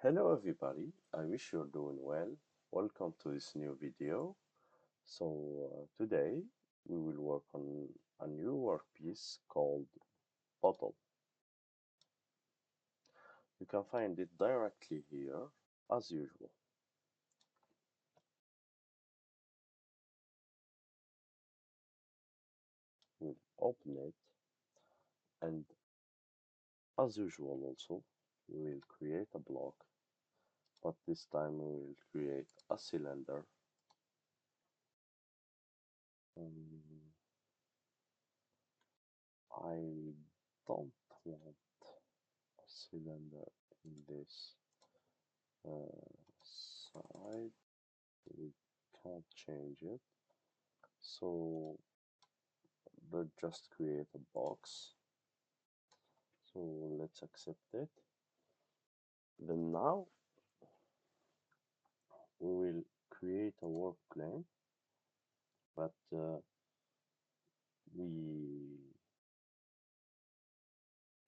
Hello everybody, I wish you're doing well. Welcome to this new video. Today we will work on a new workpiece called bottle. You can find it directly here as usual. We'll open it, and as usual also we will create a block, but this time we will create a cylinder. I don't want a cylinder in this side. We can't change it, so let's just create a box. So let's accept it. Then now we will create a work plane, but we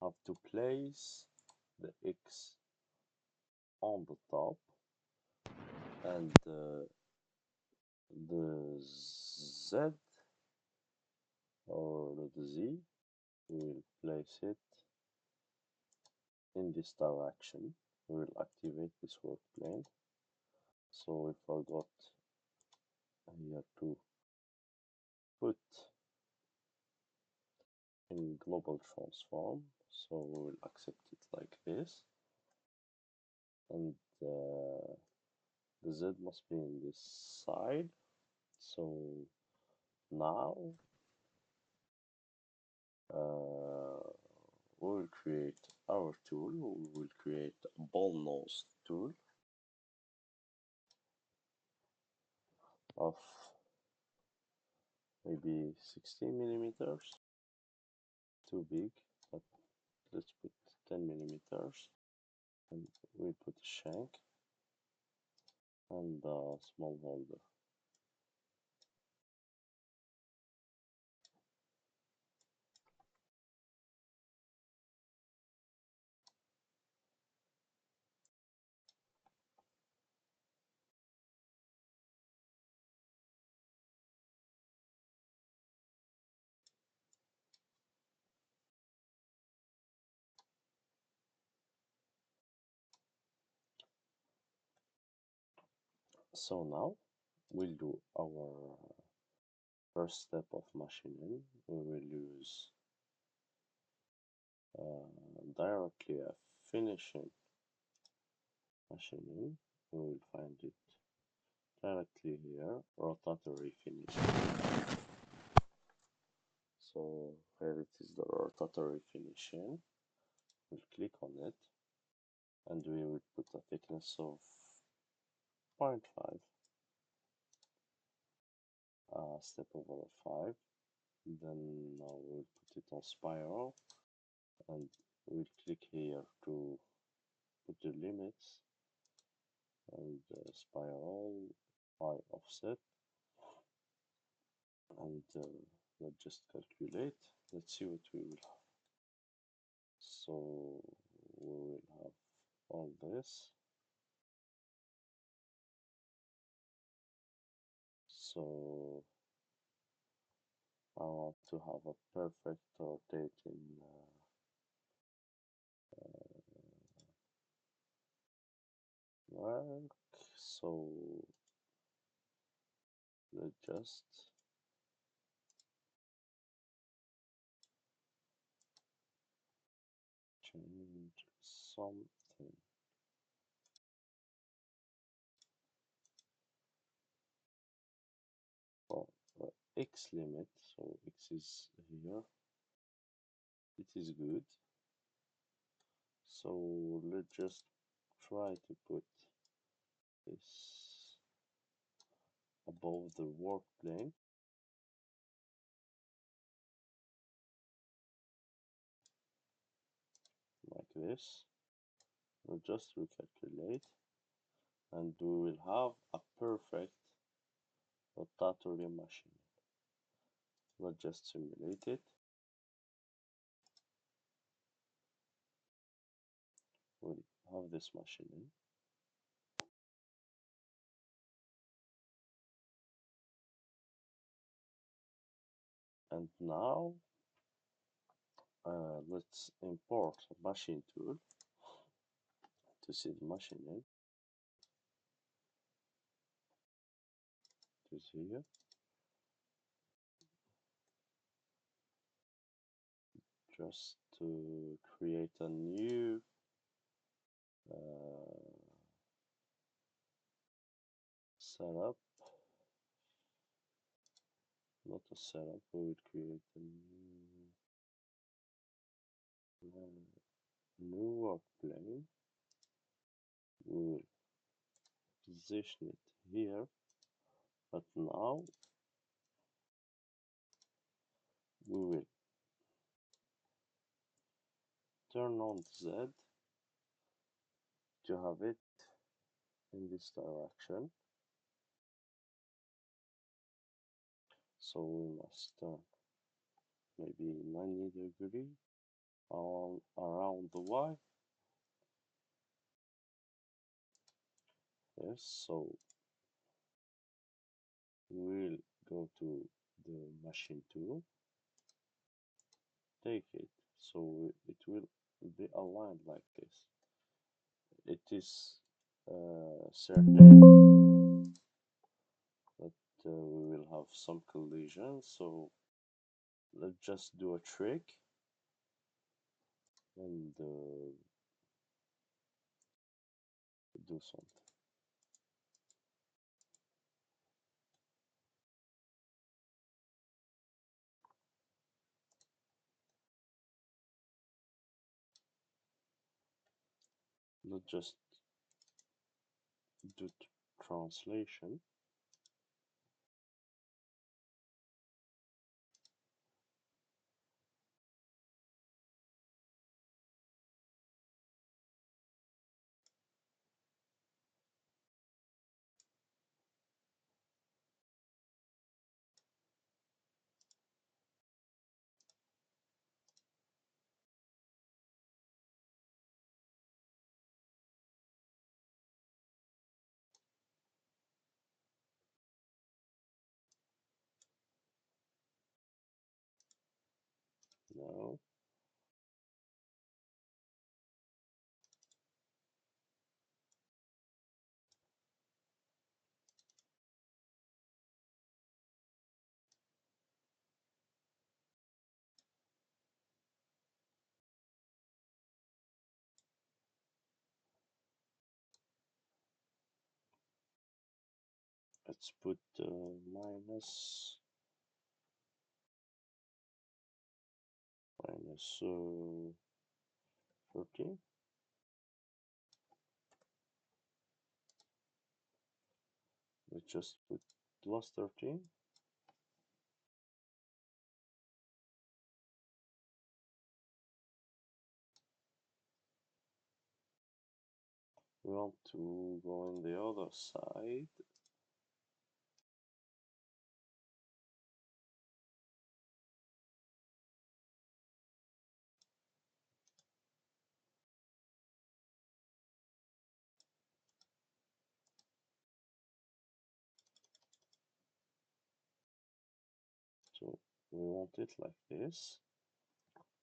have to place the X on the top, and the Z or the Z, we will place it in this direction. We will activate this work plane. So we forgot here to put in global transform, so we'll accept it like this, and the Z must be in this side. So now we will create our tool. We will create a ball nose tool of maybe 16 millimeters. Too big, but let's put 10 millimeters, and we put a shank and a small holder. So now we'll do our first step of machining. We will use directly a finishing machining. We will find it directly here, rotatory finishing. So here it is, the rotatory finishing. We'll click on it, and we will put a thickness of 0.5, step over 5. Then now we'll put it on spiral, and we'll click here to put the limits, and spiral by offset, and let's just calculate. Let's see what we will have. So we will have all this. So I want to have a perfect rotating work. So let's just change something. For X limit, so X is here, it is good. So let's just try to put this above the work plane, like this. We'll just recalculate, and we will have a perfect rotatory machine. Let's just simulate it. We'll have this machine. And now let's import a machine tool to see the machine. It is here. Just to create a new setup. Not a setup, we will create a new work plane. We will position it here, but now we will turn on Z to have it in this direction. So we must turn maybe 90 degrees around the Y. Yes, so we'll go to the machine tool, take it, so it will be aligned like this. It is certain that we will have some collision, so let's just do a trick and do something. Let's just do translation. Now let's put minus 13. Let's just put plus 13. We want to go on the other side. So we want it like this.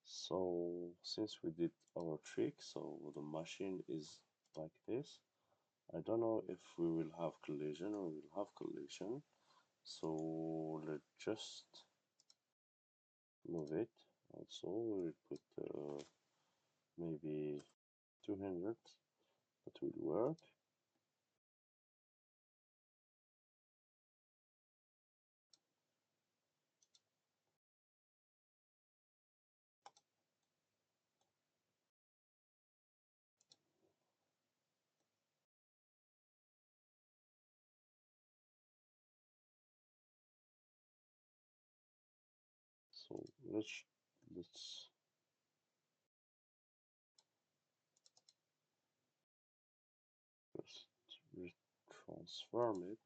So since we did our trick, so the machine is like this. I don't know if we will have collision or we will have collision. So let's just move it. Also, we'll put maybe 200. That will work. So let's just transform it.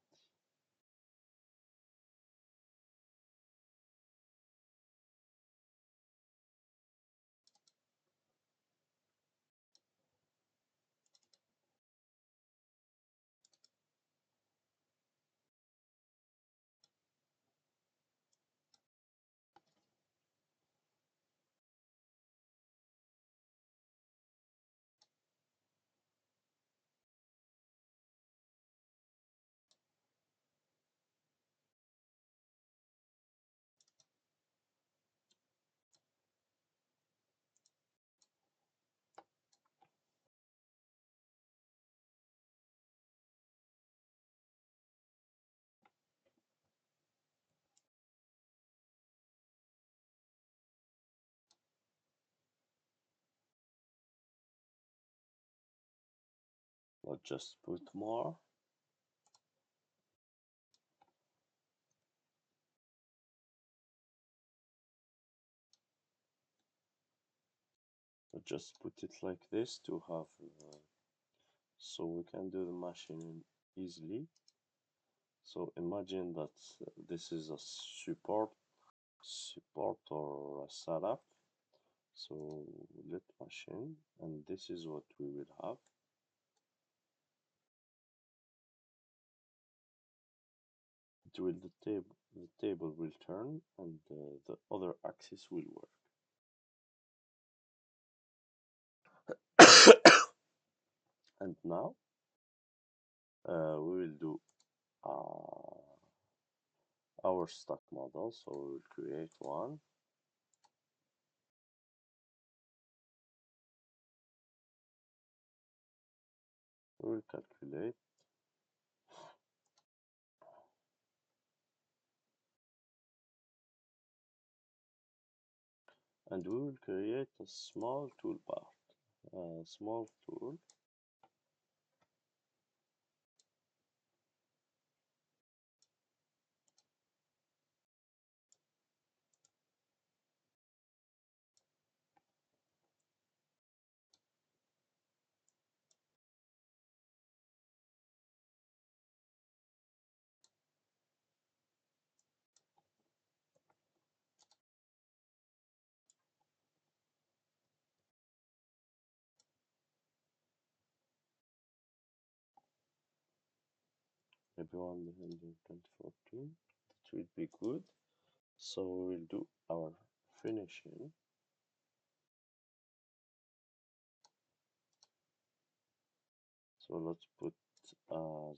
I'll just put more. I'll just put it like this to have so we can do the machining easily. So imagine that this is a support or a setup. So let machine, and this is what we will have. The table will turn, and the other axis will work. And now we will do our stock model. So we will create one. We will calculate. And we will create a small toolpath, a small tool. Maybe 114. It will be good. So we will do our finishing. So let's put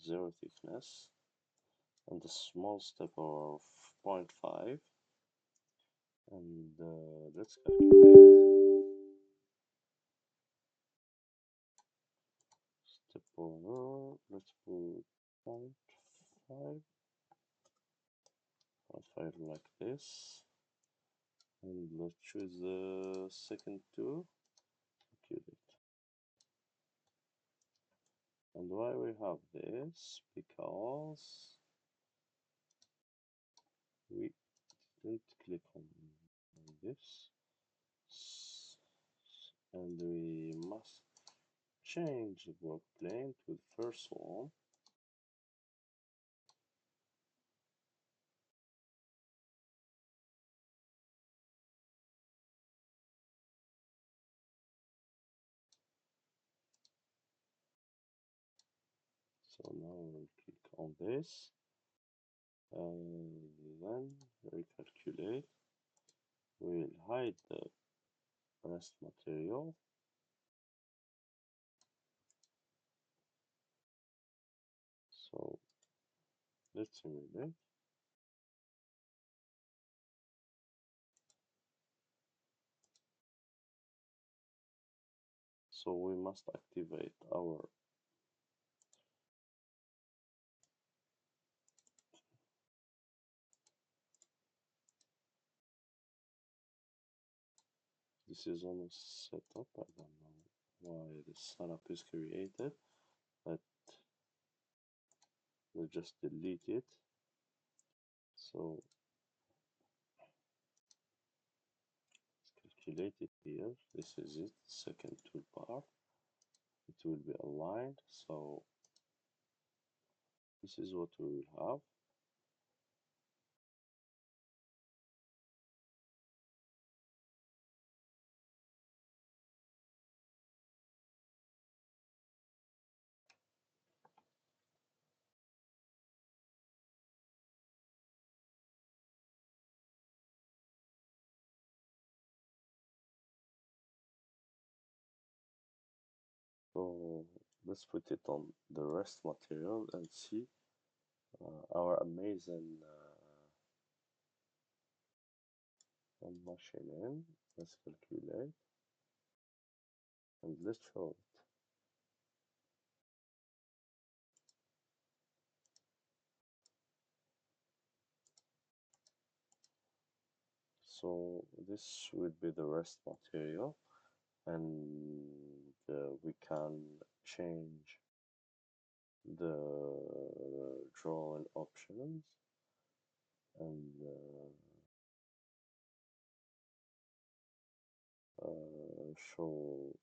0 thickness and a small step of 0.5, and let's calculate. Step over, let's put 0.5, 0.5 like this, and let's choose the second two, calculate. And why we have this? Because we didn't click on this, and we must change the work plane to the first one. So now we'll click on this, and then recalculate. We'll hide the rest material. So let's simulate. So we must activate our this is almost set up. I don't know why this setup is created, but we'll just delete it. So let's calculate it here. This is it, second toolbar. It will be aligned. So this is what we will have. So let's put it on the rest material and see our amazing machining. Let's calculate and let's show it. So this will be the rest material, and we can change the drawing options and show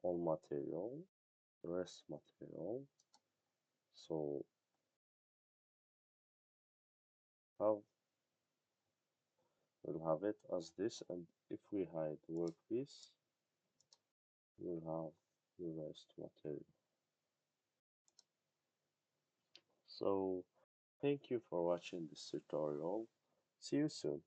all material, rest material. So have we'll have it as this, and if we hide workpiece, we'll have the rest material. So thank you for watching this tutorial. See you soon.